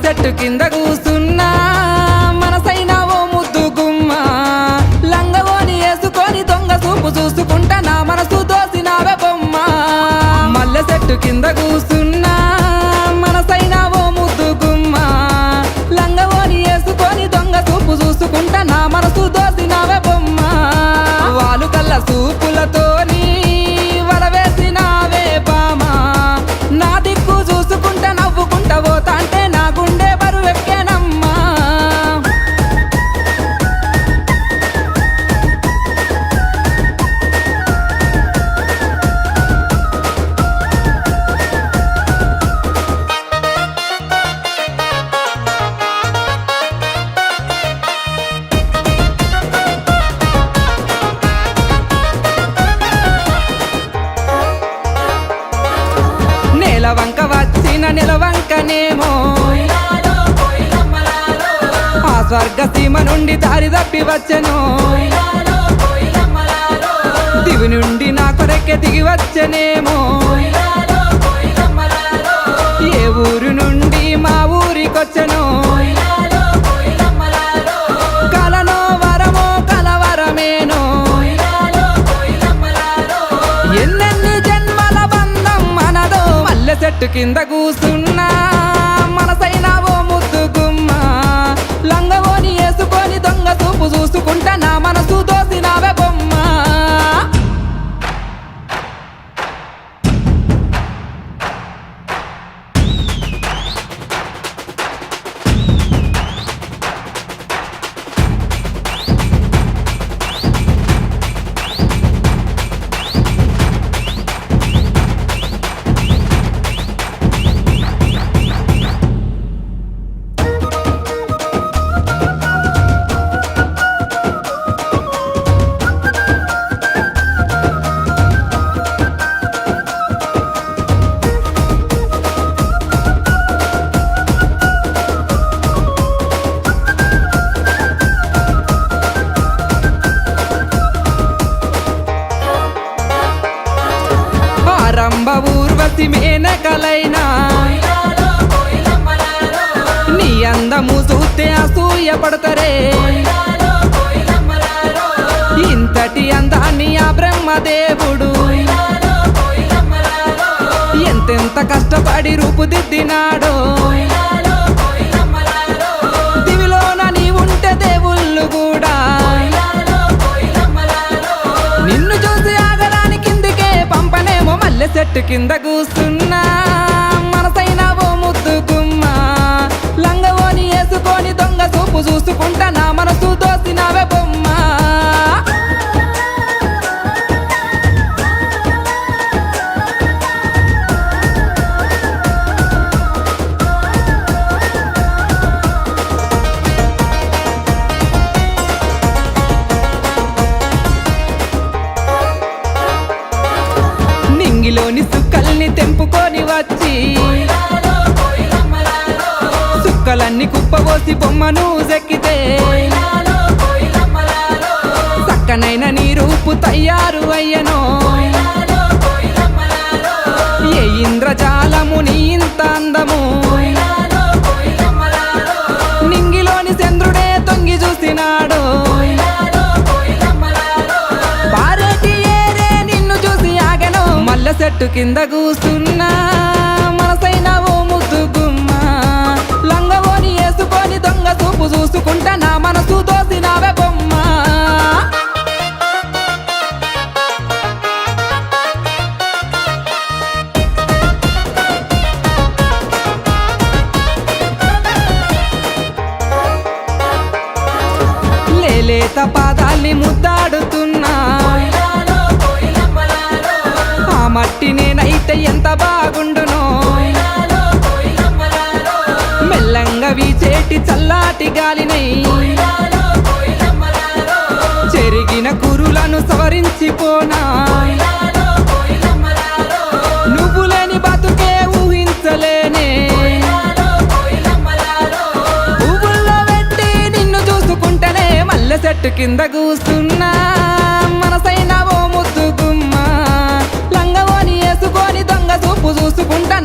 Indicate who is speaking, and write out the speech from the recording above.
Speaker 1: చెట్టు కింద కూసున్నా మనసైన ఓ ముద్దు గుమ్మ లంగవోని వేసుకొని దొంగ చూపు చూసుకుంటా నా మనసు దోసినావే బొమ్మ మల్లె చెట్టు కింద కూసున్నా మనసైన ఓ ముద్దు గుమ్మ లంగవోని వేసుకొని దొంగ చూపు చూసుకుంటా నా మనసు దోసినావే బొమ్మ వాలు కళ్ళ చూపులతోని వలవేసినావే బామ నా దిక్కు చూసుకుంటా నవ్వుకుంటా పోతా అంటే నా గుండె బరువెక్కేనమ్మా నెలవంక వచ్చిన నెలవంకనేమో ఆ స్వర్గ సీమ నుండి దారి తప్పి వచ్చెను దివి నుండి నా కొరకే దిగి వచ్చెనేమో ఏ ఊరు నుండి మా ఊరికొచ్చెను కలలో వరమో కలవరమేనో ఎన్నెన్ని జన్మల బంధం మనదో మల్లె చెట్టు కింద కూసున్నా మనసైన ఓ ముద్దు గుమ్మ లంగవోని వేసుకొని దొంగ చూపు చూసుకుంటా నా మనసు దోసినావే బొమ్మ రంభ ఊర్వశి మేనకలైనా నీ అందము చూస్తే అసూయ పడతరే ఇంతటి అందాన్ని ఆ బ్రహ్మదేవుడు ఎంతెంత కష్టపడి రూపుదిద్దినాడో దివిలోన నీ ఉంటే దేవుళ్ళు కూడా నిన్ను చూసి ఆగడానికి కిందికే పంపనేమో మల్లె చెట్టు కింద కూసున్నా మనసైన ఓ ముద్దు గుమ్మ లంగవోని వేసుకొని దొంగ చూపు చూసుకుంటా నా మనసు దోసినావే బొమ్మ నింగిలోని సుక్కల్ని తెంపుకొని వచ్చి సుక్కలన్నీ కుప్పబోసి బొమ్మను చెక్కితే చక్కనైన నీ రూపు తయారు అయ్యనో ఏ ఇంద్రజాలము నీ ఇంత అందము నింగిలోని చంద్రుడే తొంగి చూసినాడు మల్లె చెట్టు కింద కూసున్నా మనసైన ఓ ముద్దు గుమ్మ లంగవోని వేసుకొని దొంగ చూపు చూసుకుంటా నా మనసు దోసినావే బొమ్మ లేలేత పాదాల్ని ముద్దాడుతున్నా ఆ మట్టి నేనైతే ఎంత బాగుండునో మెల్లంగా వీచేటి చల్లాటి గాలినై చెరిగిన కురులను సవరించిపోనా నువ్వు లేని బతుకే ఊహించలేనే పువ్వుల్లో పెట్టి నిన్ను చూసుకుంటేనే మల్లె చెట్టు కింద కూసున్నా మనసైన ఓ ముద్దు గుమ్మ లంగవోని వేసుకొని దొంగ చూపు చూసుకుంటా